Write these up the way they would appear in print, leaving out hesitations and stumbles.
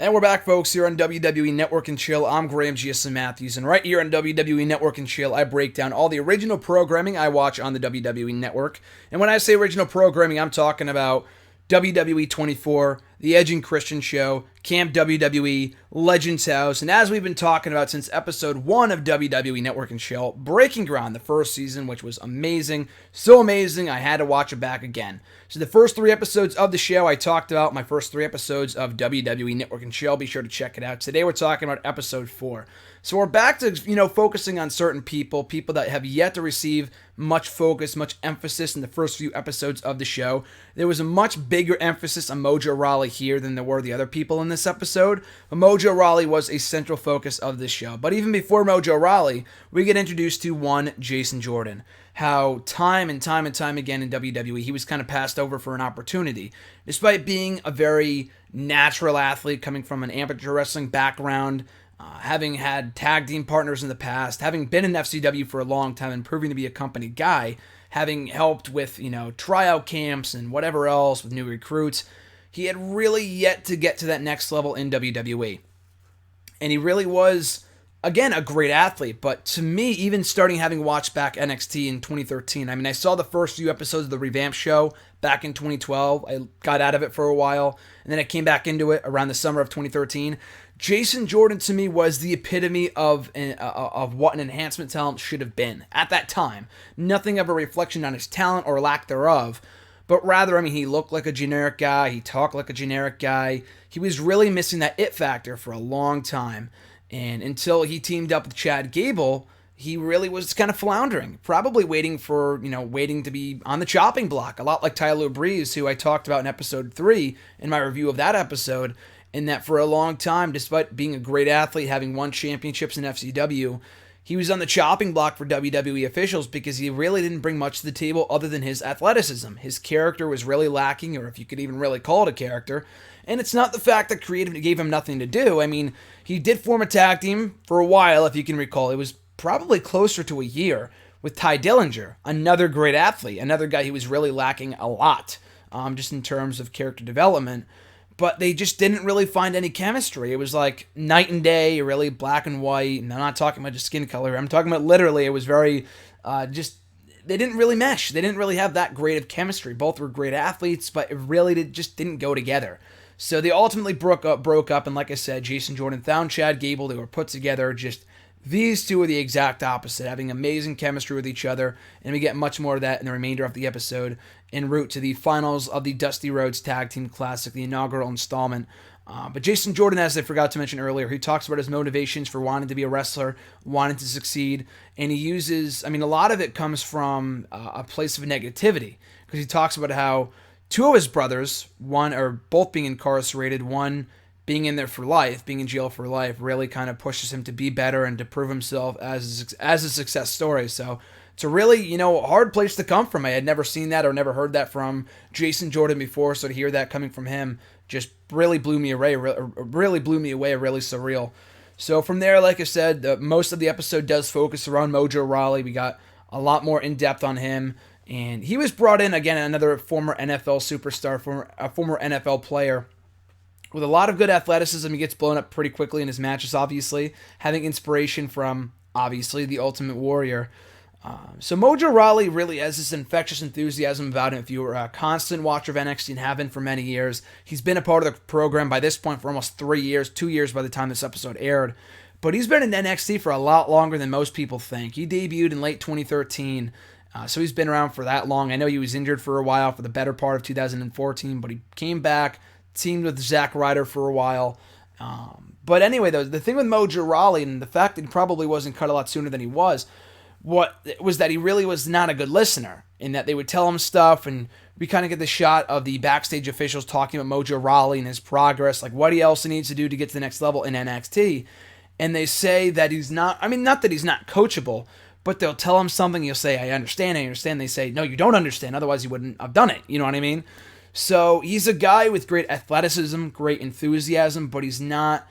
And we're back, folks, here on WWE Network and Chill. I'm Graham GSM Matthews, and right here on WWE Network and Chill, I break down all the original programming I watch on the WWE Network. And when I say original programming, I'm talking about WWE 24, The Edge and Christian Show, Camp WWE, Legends House, and as we've been talking about since episode 1 of WWE Network and Chill, Breaking Ground, the first season, which was amazing, so amazing, I had to watch it back again. So the first 3 episodes of the show, I talked about my first 3 episodes of WWE Network and Chill. Be sure to check it out. Today we're talking about episode 4. So we're back to, focusing on certain people that have yet to receive much focus, much emphasis in the first few episodes of the show. There was a much bigger emphasis on Mojo Rawley here than there were the other people in this episode, but Mojo Rawley was a central focus of this show. But even before Mojo Rawley, we get introduced to one Jason Jordan. How time and time again in WWE, he was kind of passed over for an opportunity. Despite being a very natural athlete coming from an amateur wrestling background, having had tag team partners in the past, having been in FCW for a long time and proving to be a company guy, having helped with, tryout camps and whatever else with new recruits, he had really yet to get to that next level in WWE. And he really was, again, a great athlete. But to me, even starting having watched back NXT in 2013, I saw the first few episodes of the revamped show back in 2012. I got out of it for a while, and then I came back into it around the summer of 2013. Jason Jordan, to me, was the epitome of what an enhancement talent should have been at that time. Nothing of a reflection on his talent or lack thereof, but rather, he looked like a generic guy. He talked like a generic guy. He was really missing that it factor for a long time. And until he teamed up with Chad Gable, he really was kind of floundering, probably waiting to be on the chopping block, a lot like Tyler Breeze, who I talked about in episode 3 in my review of that episode, in that for a long time, despite being a great athlete, having won championships in FCW, he was on the chopping block for WWE officials because he really didn't bring much to the table other than his athleticism. His character was really lacking, or if you could even really call it a character. And it's not the fact that creative gave him nothing to do. He did form a tag team for a while, if you can recall. It was probably closer to a year with Ty Dillinger, another great athlete, another guy who was really lacking a lot, just in terms of character development. But they just didn't really find any chemistry. It was like night and day, really black and white. And I'm not talking about just skin color. I'm talking about literally, it was very, they didn't really mesh. They didn't really have that great of chemistry. Both were great athletes, but it really just didn't go together. So they ultimately broke up, and like I said, Jason Jordan found Chad Gable. They were put together. Just these two are the exact opposite, having amazing chemistry with each other, and we get much more of that in the remainder of the episode en route to the finals of the Dusty Rhodes Tag Team Classic, the inaugural installment. But Jason Jordan, as I forgot to mention earlier, he talks about his motivations for wanting to be a wrestler, wanting to succeed, and he uses, a lot of it comes from a place of negativity, because he talks about how 2 of his brothers, one or both being incarcerated, one being in there for life, being in jail for life, really kind of pushes him to be better and to prove himself as a success story. So it's a really, a hard place to come from. I had never seen that or never heard that from Jason Jordan before, so to hear that coming from him just really blew me away, really surreal. So from there, like I said, most of the episode does focus around Mojo Rawley. We got a lot more in-depth on him. And he was brought in, again, another former NFL superstar, former NFL player with a lot of good athleticism. He gets blown up pretty quickly in his matches, obviously, having inspiration from, obviously, the Ultimate Warrior. So Mojo Rawley really has this infectious enthusiasm about him. If you were a constant watcher of NXT and have been for many years, he's been a part of the program by this point for almost 3 years, 2 years by the time this episode aired. But he's been in NXT for a lot longer than most people think. He debuted in late 2013. So he's been around for that long. I know he was injured for a while for the better part of 2014, but he came back, teamed with Zack Ryder for a while. But anyway, though, the thing with Mojo Rawley and the fact that he probably wasn't cut a lot sooner than he was that he really was not a good listener, in that they would tell him stuff, and we kind of get the shot of the backstage officials talking about Mojo Rawley and his progress, like what else he needs to do to get to the next level in NXT. And they say that he's not, not that he's not coachable, but they'll tell him something, he'll say, I understand. They say, no, you don't understand, otherwise you wouldn't have done it, you know what I mean? So he's a guy with great athleticism, great enthusiasm, but he's not,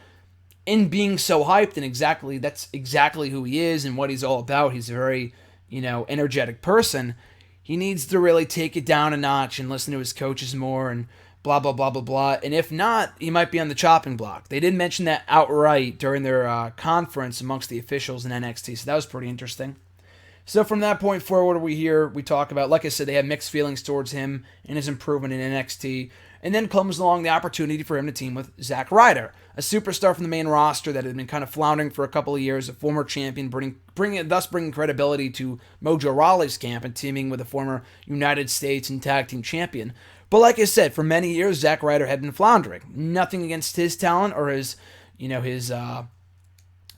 in being so hyped, and that's exactly who he is and what he's all about. He's a very, energetic person. He needs to really take it down a notch and listen to his coaches more and blah, blah, blah, blah, blah. And if not, he might be on the chopping block. They did mention that outright during their conference amongst the officials in NXT, so that was pretty interesting. So from that point forward, we talk about, like I said, they have mixed feelings towards him and his improvement in NXT. And then comes along the opportunity for him to team with Zack Ryder, a superstar from the main roster that had been kind of floundering for a couple of years, a former champion, thus bringing credibility to Mojo Rawley's camp and teaming with a former United States and Tag Team Champion. But like I said, for many years, Zack Ryder had been floundering. Nothing against his talent or his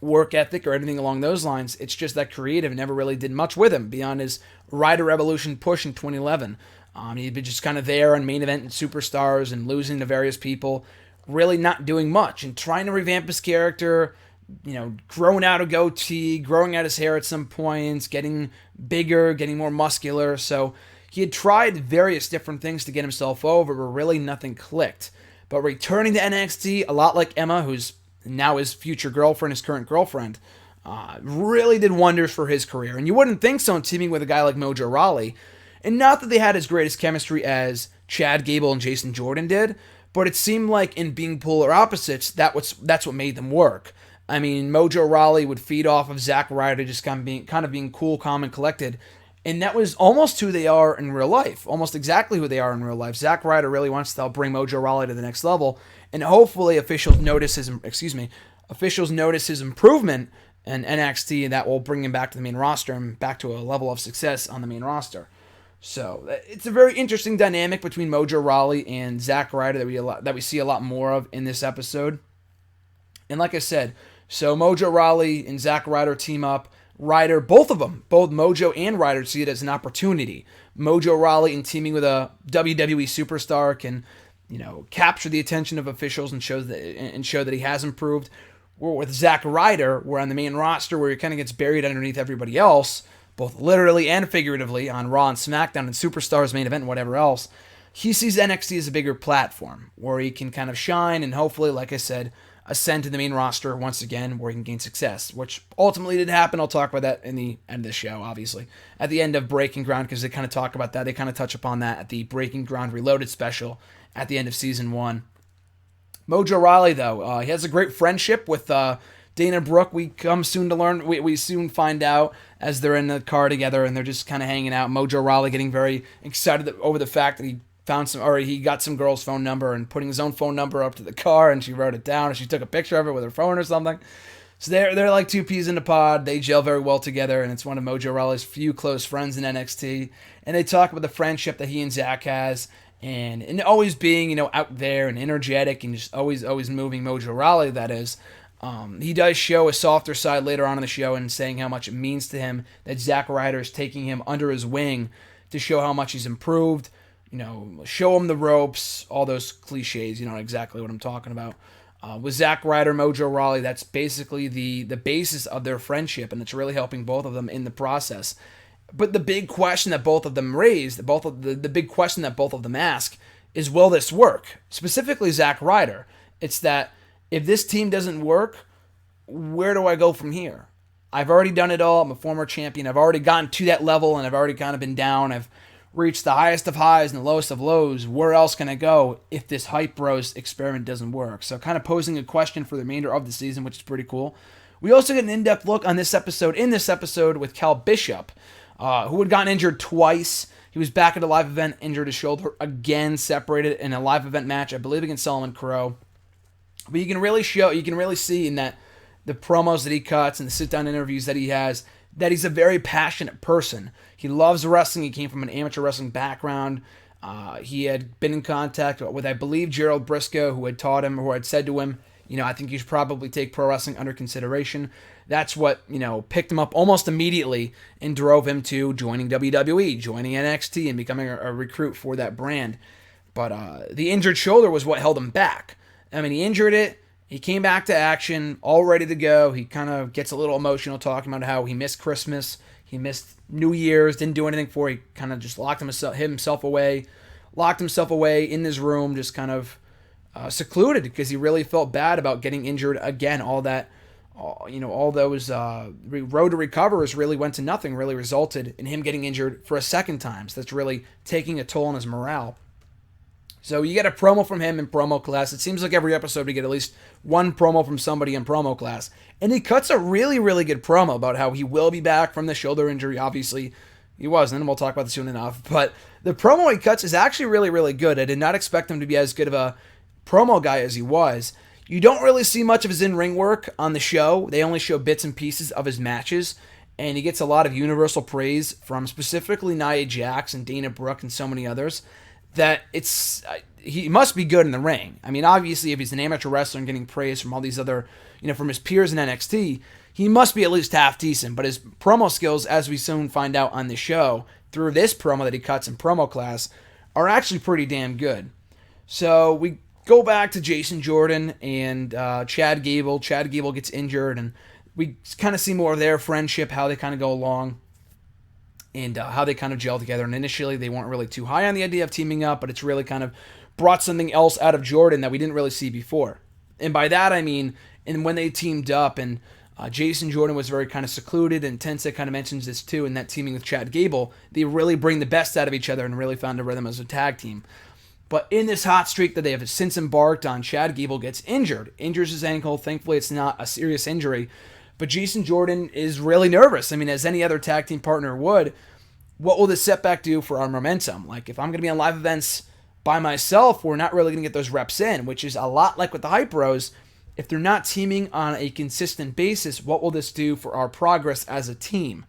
work ethic or anything along those lines. It's just that creative never really did much with him beyond his Ryder Revolution push in 2011. He'd been just kind of there on main event and superstars and losing to various people, really not doing much and trying to revamp his character, growing out a goatee, growing out his hair at some points, getting bigger, getting more muscular. So he had tried various different things to get himself over, but really nothing clicked. But returning to NXT, a lot like Emma, who's now his future girlfriend, his current girlfriend, really did wonders for his career. And you wouldn't think so in teaming with a guy like Mojo Rawley. And not that they had as greatest chemistry as Chad Gable and Jason Jordan did, but it seemed like in being polar opposites, that's what made them work. I mean, Mojo Rawley would feed off of Zack Ryder, just kind of being cool, calm, and collected. And that was almost who they are in real life, almost exactly who they are in real life. Zack Ryder really wants to help bring Mojo Rawley to the next level, and hopefully officials notice his improvement in NXT, and that will bring him back to the main roster and back to a level of success on the main roster. So it's a very interesting dynamic between Mojo Rawley and Zack Ryder that we see a lot more of in this episode. And like I said, so Mojo Rawley and Zack Ryder team up. Ryder, both Mojo and Ryder see it as an opportunity. Mojo Rawley, in teaming with a WWE superstar, can capture the attention of officials and show that he has improved. Or with Zack Ryder, we're on the main roster where he kind of gets buried underneath everybody else, both literally and figuratively, on Raw and SmackDown and Superstars main event and whatever else. He sees NXT as a bigger platform where he can kind of shine and hopefully, like I said, ascend to the main roster once again where he can gain success, which ultimately did happen. I'll talk about that in the end of the show, obviously. At the end of Breaking Ground, because they kind of talk about that. They kind of touch upon that at the Breaking Ground Reloaded special at the end of Season 1. Mojo Rawley, though, he has a great friendship with Dana Brooke. We soon find out as they're in the car together and they're just kind of hanging out. Mojo Rawley getting very excited over the fact that he got some girl's phone number and putting his own phone number up to the car, and she wrote it down, and she took a picture of it with her phone or something. So they're like two peas in a pod. They gel very well together, and it's one of Mojo Rawley's few close friends in NXT. And they talk about the friendship that he and Zack has, and always being out there and energetic and just always moving. Mojo Rawley, that is. He does show a softer side later on in the show and saying how much it means to him that Zack Ryder is taking him under his wing to show how much he's improved. Show him the ropes, all those cliches, you know exactly what I'm talking about. With Zack Ryder, Mojo Rawley, that's basically the basis of their friendship, and it's really helping both of them in the process. But the big question that both of them raise, the big question that both of them ask is, will this work? Specifically Zack Ryder. It's that if this team doesn't work, where do I go from here? I've already done it all. I'm a former champion. I've already gotten to that level, and I've already kind of been down. I've reached the highest of highs and the lowest of lows. Where else can I go if this Hype Bros experiment doesn't work? So kind of posing a question for the remainder of the season, which is pretty cool. We also get an in-depth look on this episode with Cal Bishop, who had gotten injured twice. He was back at a live event, injured his shoulder again, separated in a live event match, I believe against Solomon Crowe. But you can really see in that the promos that he cuts and the sit-down interviews that he has, that he's a very passionate person. He loves wrestling. He came from an amateur wrestling background. He had been in contact with, I believe, Gerald Briscoe, who had taught him, or who had said to him, I think you should probably take pro wrestling under consideration. That's what, picked him up almost immediately and drove him to joining WWE, joining NXT, and becoming a recruit for that brand. But the injured shoulder was what held him back. I mean, he injured it. He came back to action, all ready to go. He kind of gets a little emotional talking about how he missed Christmas. He missed New Year's, didn't do anything for it. He kind of just locked himself away in his room, just kind of secluded because he really felt bad about getting injured again. All those road to recovers really went to nothing, really resulted in him getting injured for a second time. So that's really taking a toll on his morale. So you get a promo from him in promo class. It seems like every episode we get at least one promo from somebody in promo class. And he cuts a really, really good promo about how he will be back from the shoulder injury. Obviously, he wasn't, and we'll talk about this soon enough. But the promo he cuts is actually really, really good. I did not expect him to be as good of a promo guy as he was. You don't really see much of his in-ring work on the show. They only show bits and pieces of his matches. And he gets a lot of universal praise from specifically Nia Jax and Dana Brooke and so many others. That he must be good in the ring. I mean, obviously, if he's an amateur wrestler and getting praise from all these other, from his peers in NXT, he must be at least half decent. But his promo skills, as we soon find out on the show, through this promo that he cuts in promo class, are actually pretty damn good. So we go back to Jason Jordan and Chad Gable. Chad Gable gets injured, and we kind of see more of their friendship, how they kind of go along. And how they kind of gel together. And initially, they weren't really too high on the idea of teaming up, but it's really kind of brought something else out of Jordan that we didn't really see before. And by that, I mean, and when they teamed up, and Jason Jordan was very kind of secluded, and Tensei kind of mentions this too, in that teaming with Chad Gable, they really bring the best out of each other and really found a rhythm as a tag team. But in this hot streak that they have since embarked on, Chad Gable gets injures his ankle. Thankfully, it's not a serious injury. But Jason Jordan is really nervous. I mean, as any other tag team partner would, what will this setback do for our momentum? Like, if I'm going to be on live events by myself, we're not really going to get those reps in, which is a lot like with the Hype Bros. If they're not teaming on a consistent basis, what will this do for our progress as a team?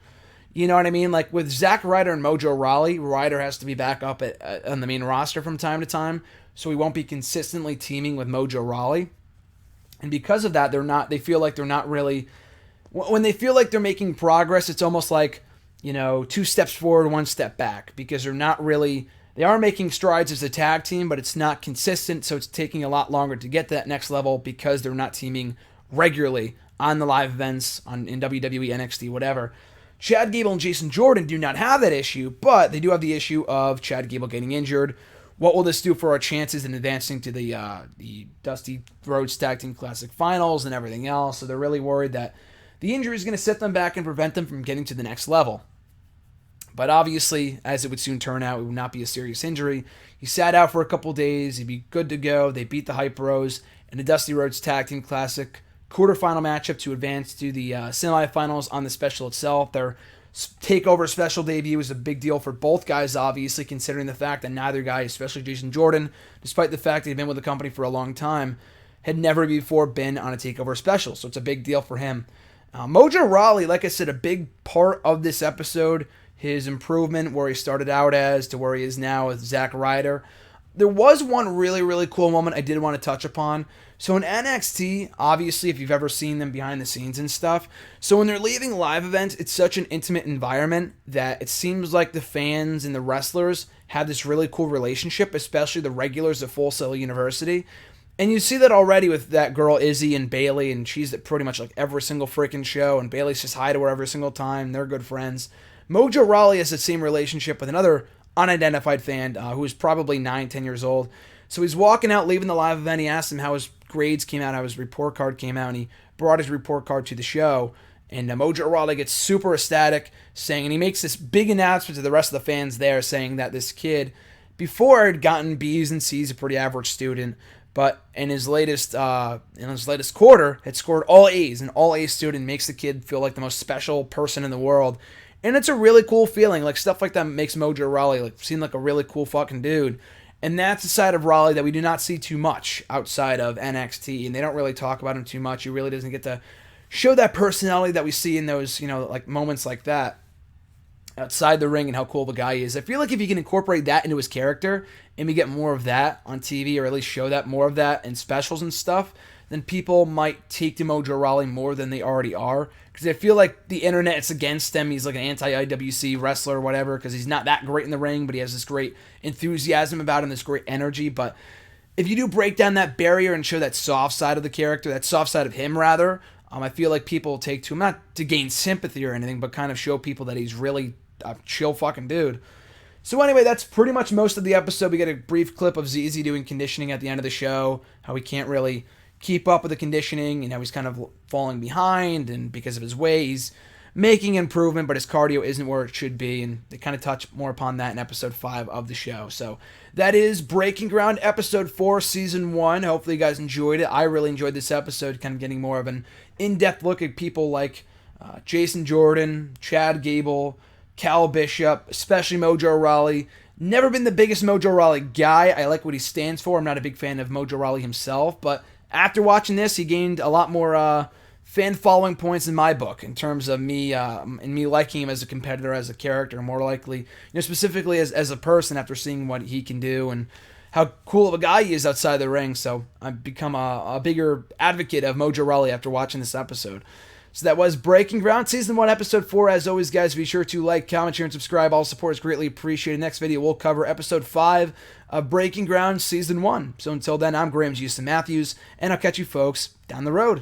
You know what I mean? Like with Zack Ryder and Mojo Rawley, Ryder has to be back up on the main roster from time to time, so he won't be consistently teaming with Mojo Rawley. And because of that, they feel like they're not really... When they feel like they're making progress, it's almost like, 2 steps forward, 1 step back, because they are making strides as a tag team, but it's not consistent, so it's taking a lot longer to get to that next level because they're not teaming regularly on the live events, in WWE, NXT, whatever. Chad Gable and Jason Jordan do not have that issue, but they do have the issue of Chad Gable getting injured. What will this do for our chances in advancing to the Dusty Rhodes Tag Team Classic Finals and everything else? So they're really worried that the injury is going to set them back and prevent them from getting to the next level. But obviously, as it would soon turn out, it would not be a serious injury. He sat out for a couple days. He'd be good to go. They beat the Hype Bros in the Dusty Rhodes Tag Team Classic quarterfinal matchup to advance to the semifinals on the special itself. Their TakeOver special debut was a big deal for both guys, obviously, considering the fact that neither guy, especially Jason Jordan, despite the fact that he'd been with the company for a long time, had never before been on a TakeOver special. So it's a big deal for him. Mojo Rawley, like I said, a big part of this episode, his improvement where he started out as to where he is now with Zack Ryder. There was one really, really cool moment I did want to touch upon. So in NXT, obviously, if you've ever seen them behind the scenes and stuff, so when they're leaving live events, it's such an intimate environment that it seems like the fans and the wrestlers have this really cool relationship, especially the regulars of Full Sail University. And you see that already with that girl Izzy and Bailey, and she's at pretty much like every single freaking show, and Bailey says hi to her every single time. They're good friends. Mojo Rawley has the same relationship with another unidentified fan who is probably 9-10 years old. So he's walking out, leaving the live event. He asked him how his grades came out, how his report card came out, and he brought his report card to the show. And Mojo Rawley gets super ecstatic, and he makes this big announcement to the rest of the fans there, saying that this kid, before had gotten B's and C's, a pretty average student, but in his latest quarter, had scored all A's. An all A student makes the kid feel like the most special person in the world. And it's a really cool feeling. Like, stuff like that makes Mojo Rawley seem like a really cool fucking dude. And that's a side of Rawley that we do not see too much outside of NXT. And they don't really talk about him too much. He really doesn't get to show that personality that we see in those, like moments like that outside the ring and how cool the guy is. I feel like if you can incorporate that into his character and we get more of that on TV, or at least show that more of that in specials and stuff, then people might take to Mojo Rawley more than they already are. Because I feel like the internet's against him. He's like an anti-IWC wrestler or whatever, because he's not that great in the ring, but he has this great enthusiasm about him, this great energy. But if you do break down that barrier and show that soft side of the character, that soft side of him rather, I feel like people will take to him, not to gain sympathy or anything, but kind of show people that he's really a chill fucking dude. So anyway, that's pretty much most of the episode. We get a brief clip of ZZ doing conditioning at the end of the show, how he can't really keep up with the conditioning and how he's kind of falling behind, and because of his weight, he's making improvement, but his cardio isn't where it should be, and they kind of touch more upon that in episode 5 of the show. So that is Breaking Ground, episode 4, season 1. Hopefully you guys enjoyed it. I really enjoyed this episode, kind of getting more of an in-depth look at people like Jason Jordan, Chad Gable, Cal Bishop, especially Mojo Rawley. Never been the biggest Mojo Rawley guy. I like what he stands for. I'm not a big fan of Mojo Rawley himself, but after watching this, he gained a lot more fan following points in my book in terms of me and me liking him as a competitor, as a character, more likely, specifically as a person after seeing what he can do and how cool of a guy he is outside the ring. So I've become a bigger advocate of Mojo Rawley after watching this episode. So that was Breaking Ground, Season 1, Episode 4. As always, guys, be sure to like, comment, share, and subscribe. All support is greatly appreciated. Next video, we'll cover Episode 5 of Breaking Ground, Season 1. So until then, I'm Graham G. Matthews, and I'll catch you folks down the road.